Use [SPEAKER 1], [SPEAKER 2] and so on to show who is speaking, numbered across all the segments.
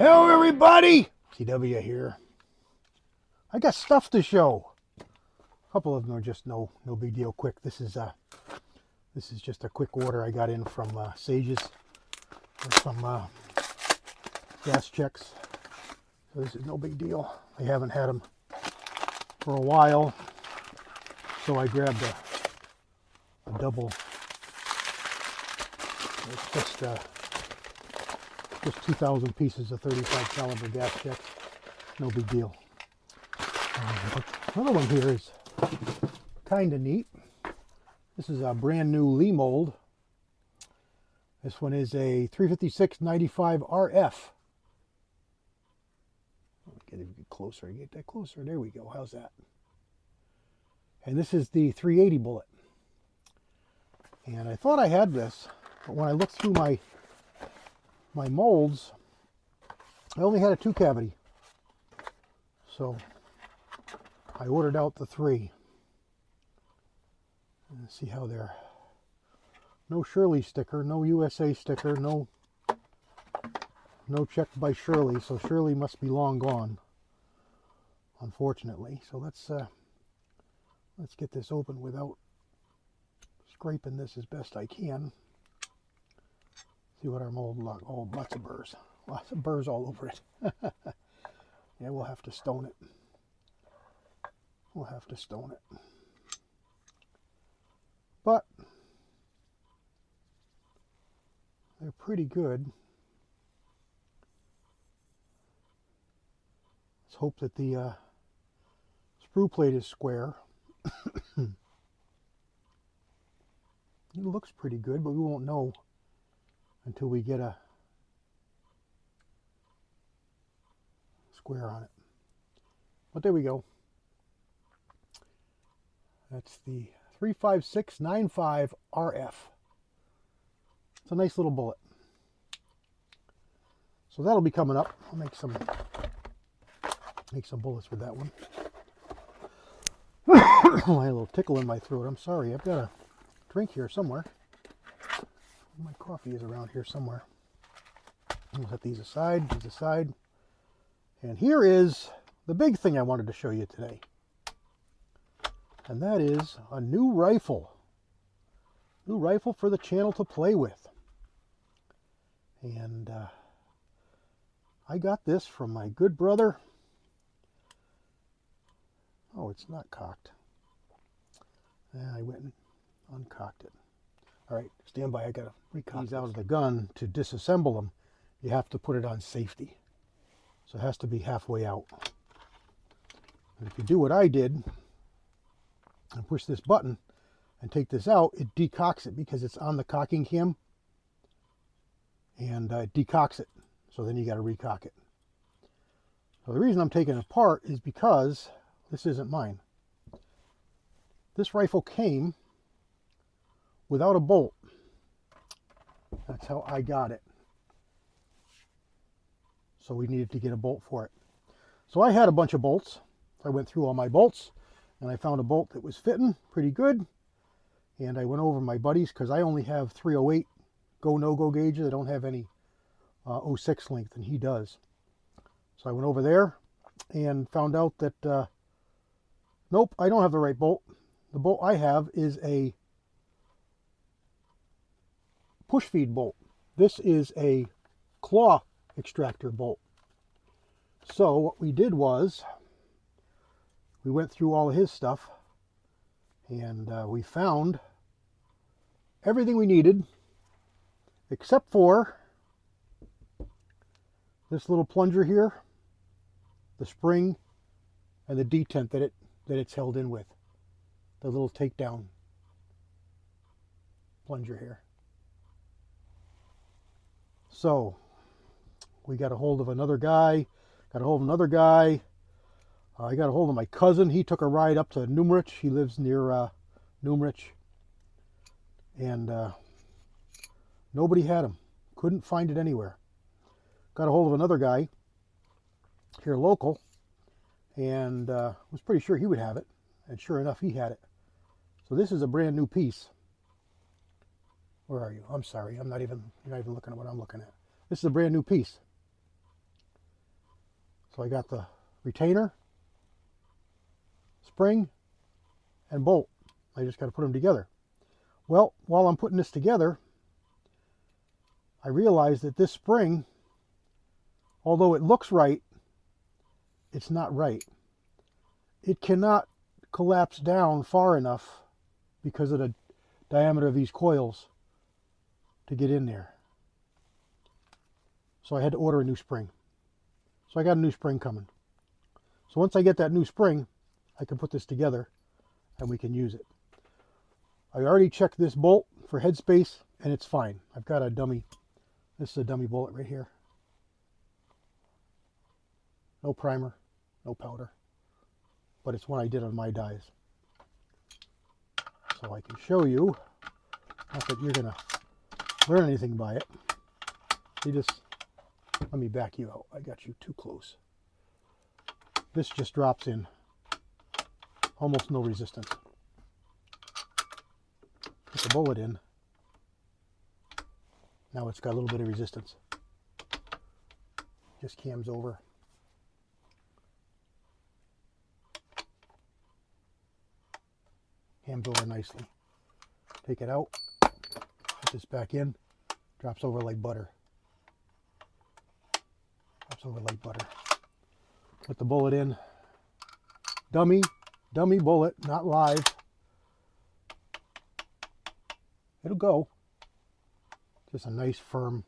[SPEAKER 1] Hello everybody! CW here. I got stuff to show. A couple of them are just no big deal. Quick. This is just a quick order I got in from Sages for some gas checks. So this is no big deal. I haven't had them for a while, so I grabbed a double. It's just 2,000 pieces of 35 caliber gas checks. No big deal. But another one here is kind of neat. This is a brand new Lee mold. This one is a 356-95 RF. Get it closer. Get that closer. There we go. How's that? And this is the 380 bullet. And I thought I had this, but when I looked through my molds, I only had a 2 cavity. So I ordered out the 3. And see how they're. No Shirley sticker, no USA sticker, no checked by Shirley, so Shirley must be long gone, unfortunately. So let's get this open without scraping this as best I can. See what our mold looks like. Oh, lots of burrs all over it. Yeah, we'll have to stone it. But they're pretty good. Let's hope that the sprue plate is square. It looks pretty good, but we won't know until we get a square on it. But there we go. That's the 356-95 RF. It's a nice little bullet. So that'll be coming up. I'll make some bullets with that one. I had a little tickle in my throat. I'm sorry. I've got a drink here somewhere. My coffee is around here somewhere. We'll set these aside. And here is the big thing I wanted to show you today. And that is a new rifle. New rifle for the channel to play with. And I got this from my good brother. Oh, it's not cocked. I went and uncocked it. All right, stand by. I got to recock these out of the gun. To disassemble them, you have to put it on safety. So it has to be halfway out. And if you do what I did and push this button and take this out, it decocks it because it's on the cocking cam. And it decocks it. So then you got to recock it. So the reason I'm taking it apart is because this isn't mine. This rifle came without a bolt. That's how I got it. So we needed to get a bolt for it. So I had a bunch of bolts. I went through all my bolts and I found a bolt that was fitting pretty good. And I went over my buddies because I only have 308 go no-go gauges. I don't have any 06 length, and he does. So I went over there and found out that nope, I don't have the right bolt. The bolt I have is a push feed bolt. This is a claw extractor bolt. So what we did was we went through all of his stuff and we found everything we needed except for this little plunger here, the spring, and the detent that it's held in with. The little takedown plunger here. So we got a hold of another guy, I got a hold of my cousin. He took a ride up to Numrich. He lives near Numrich. And nobody had him. Couldn't find it anywhere. Got a hold of another guy here local and was pretty sure he would have it. And sure enough, he had it. So this is a brand new piece. Where are you? I'm sorry. You're not even looking at what I'm looking at. This is a brand new piece. So I got the retainer, spring, and bolt. I just got to put them together. Well, while I'm putting this together, I realized that this spring, although it looks right, it's not right. It cannot collapse down far enough because of the diameter of these coils to get in there. So I had to order a new spring. So I got a new spring coming. So once I get that new spring, I can put this together and we can use it. I already checked this bolt for headspace and it's fine. I've got a dummy, this is a dummy bullet right here. No primer, no powder, but it's one I did on my dies. So I can show you, not that you're gonna learn anything by it. You just, let me back you out. I got you too close. This just drops in, almost no resistance. Put the bullet in. Now it's got a little bit of resistance. Just cams over. Cams over nicely. Take it out. Put this back in. Drops over like butter. Drops over like butter. Put the bullet in. Dummy bullet, not live. It'll go. Just a nice firm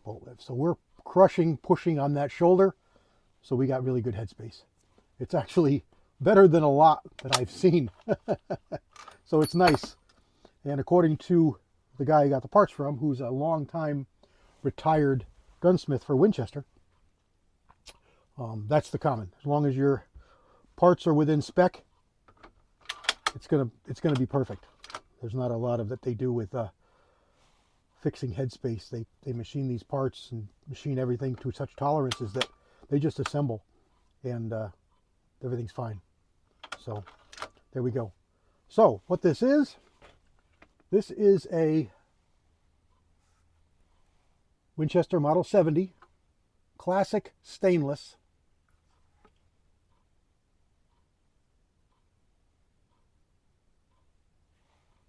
[SPEAKER 1] bolt lift. So we're crushing, pushing on that shoulder. So we got really good headspace. It's actually better than a lot that I've seen. So it's nice. And according to the guy I got the parts from, who's a long-time retired gunsmith for Winchester, that's the common. As long as your parts are within spec, it's gonna be perfect. There's not a lot of that they do with fixing headspace. They machine these parts and machine everything to such tolerances that they just assemble, and everything's fine. So there we go. So what this is a Winchester Model 70 classic stainless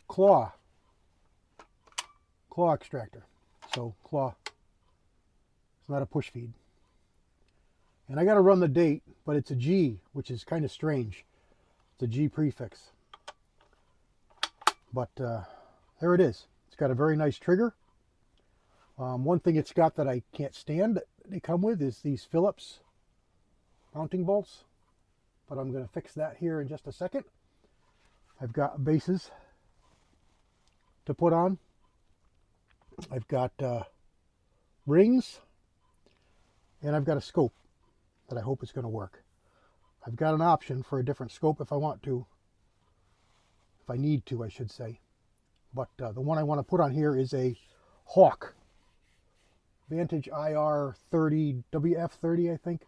[SPEAKER 1] claw extractor. So claw, it's not a push feed. And I got to run the date, but it's a G, which is kind of strange. It's a G prefix. But there it is. It's got a very nice trigger. One thing it's got that I can't stand that they come with is these Phillips mounting bolts. But I'm going to fix that here in just a second. I've got bases to put on. I've got rings, and I've got a scope that I hope is going to work. I've got an option for a different scope if I want to, if I need to, I should say. But the one I want to put on here is a Hawk Vantage IR 30, WF30, I think.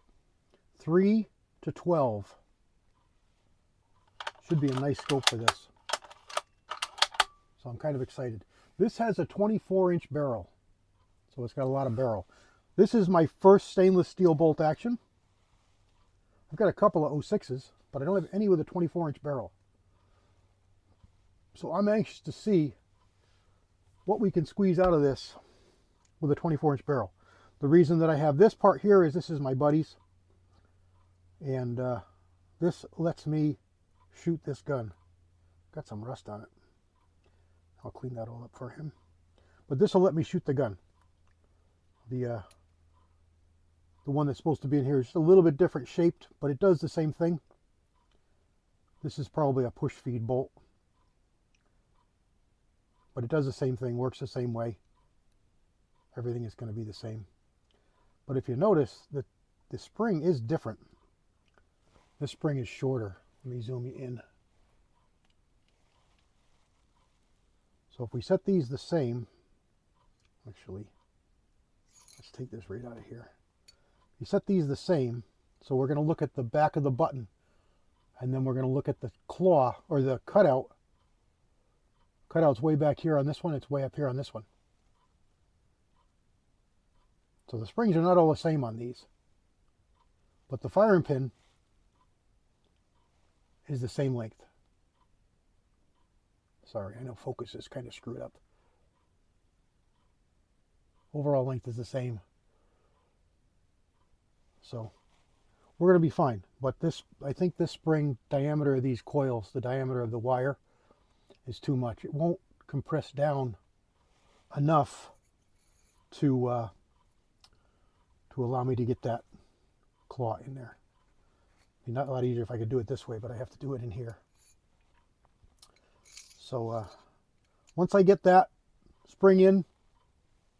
[SPEAKER 1] 3 to 12. Should be a nice scope for this. So I'm kind of excited. This has a 24-inch barrel, so it's got a lot of barrel. This is my first stainless steel bolt action. I've got a couple of 06s, but I don't have any with a 24-inch barrel. So I'm anxious to see what we can squeeze out of this with a 24-inch barrel. The reason that I have this part here is this is my buddy's, and this lets me shoot this gun. Got some rust on it. I'll clean that all up for him. But this will let me shoot the gun. The one that's supposed to be in here is just a little bit different shaped, but it does the same thing. This is probably a push feed bolt, but it does the same thing, works the same way. Everything is going to be the same. But if you notice that the spring is different. This spring is shorter. Let me zoom you in. So if we set these the same, actually, let's take this right out of here. You set these the same, so we're going to look at the back of the button, and then we're going to look at the claw, or the cutout. Cutout's way back here on this one, it's way up here on this one. So the springs are not all the same on these. but the firing pin is the same length. Sorry, I know focus is kind of screwed up. Overall length is the same. So we're going to be fine. But this, I think this spring diameter of these coils, the diameter of the wire, is too much. It won't compress down enough to allow me to get that claw in there. It'd be not a lot easier if I could do it this way, but I have to do it in here. So once I get that spring in,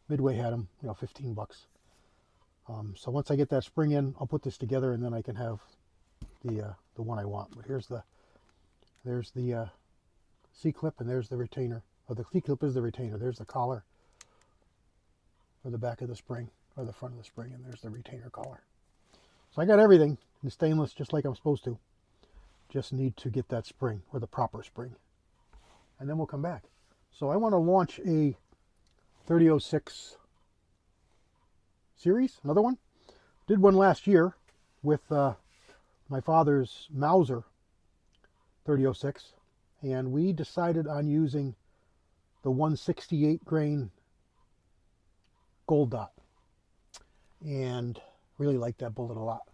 [SPEAKER 1] Midway had them, 15 bucks. So once I get that spring in, I'll put this together, and then I can have the one I want. But there's the C-clip, and there's the retainer. Oh, the C-clip is the retainer. There's the collar for the back of the spring, or the front of the spring, and there's the retainer collar. So I got everything in stainless, just like I'm supposed to. Just need to get that spring, or the proper spring, and then we'll come back. So I want to launch a 3006 series, another one. Did one last year with my father's Mauser 3006, and we decided on using the 168 grain gold dot, and really liked that bullet a lot.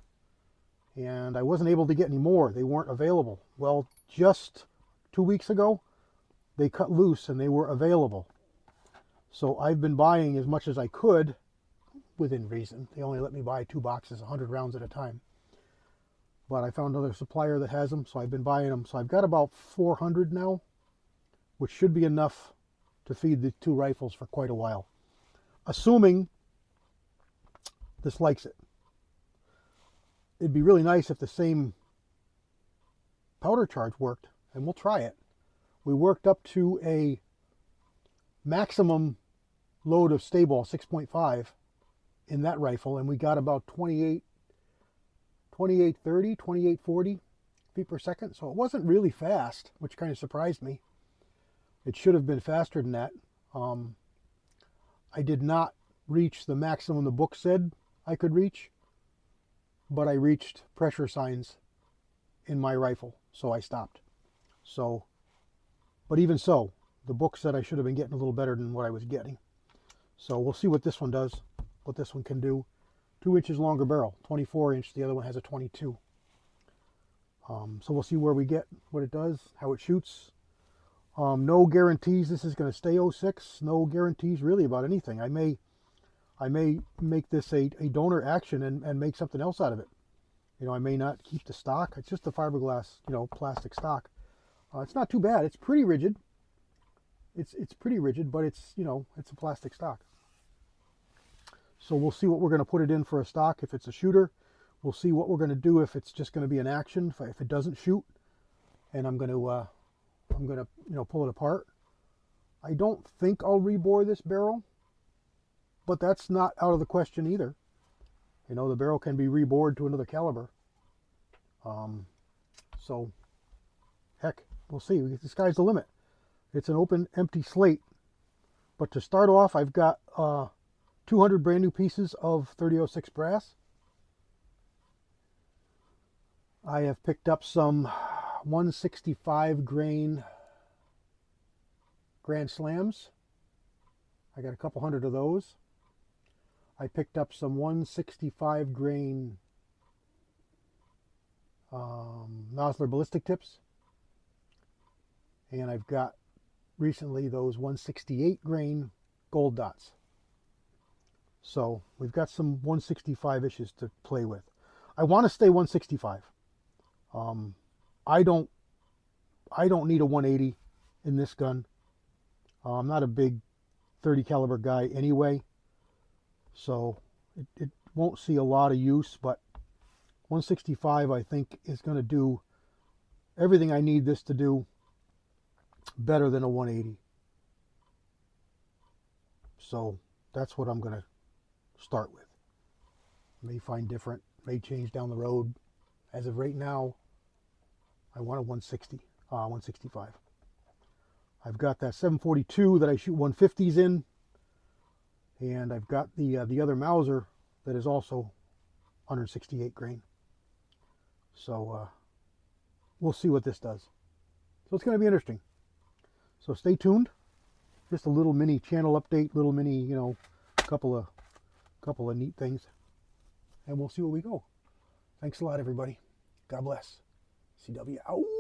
[SPEAKER 1] And I wasn't able to get any more. They weren't available. Well, just 2 weeks ago, they cut loose and they were available. So I've been buying as much as I could within reason. They only let me buy 2 boxes, 100 rounds at a time. But I found another supplier that has them, so I've been buying them. So I've got about 400 now, which should be enough to feed the 2 rifles for quite a while, assuming this likes it. It'd be really nice if the same powder charge worked, and we'll try it. We worked up to a maximum load of stay ball 6.5 in that rifle, and we got about 2830, 2840 feet per second. So it wasn't really fast, which kind of surprised me. It should have been faster than that. I did not reach the maximum the book said I could reach, but I reached pressure signs in my rifle, so I stopped. So, but even so, the book said I should have been getting a little better than what I was getting. So we'll see what this one does, what this one can do. 2 inches longer barrel, 24 inch. The other one has a 22. So we'll see where we get, what it does, how it shoots. No guarantees this is going to stay 06. No guarantees really about anything. I may make this a donor action and make something else out of it. I may not keep the stock. It's just a fiberglass, plastic stock. It's not too bad. It's pretty rigid. It's pretty rigid, but it's a plastic stock. So we'll see what we're going to put it in for a stock if it's a shooter. We'll see what we're going to do if it's just going to be an action, if it doesn't shoot, and I'm going to pull it apart. I don't think I'll rebore this barrel, but that's not out of the question either. The barrel can be rebored to another caliber. So heck, we'll see. The sky's the limit. It's an open, empty slate. But to start off, I've got 200 brand new pieces of 3006 brass. I have picked up some 165 grain Grand Slams. I got a couple hundred of those. I picked up some 165 grain Nosler ballistic tips. And I've got recently those 168 grain gold dots. So we've got some 165 issues to play with. I want to stay 165. I don't need a 180 in this gun. I'm not a big 30 caliber guy anyway, so it won't see a lot of use, but 165 I think is going to do everything I need this to do better than a 180. So that's what I'm going to start with. May find different, may change down the road. As of right now, I want a 165. I've got that 742 that I shoot 150s in, and I've got the other Mauser that is also 168 grain. So we'll see what this does. So it's going to be interesting. So stay tuned. Just a little mini channel update, little mini, you know, couple of neat things, and we'll see where we go. Thanks a lot, everybody. God bless. CW out.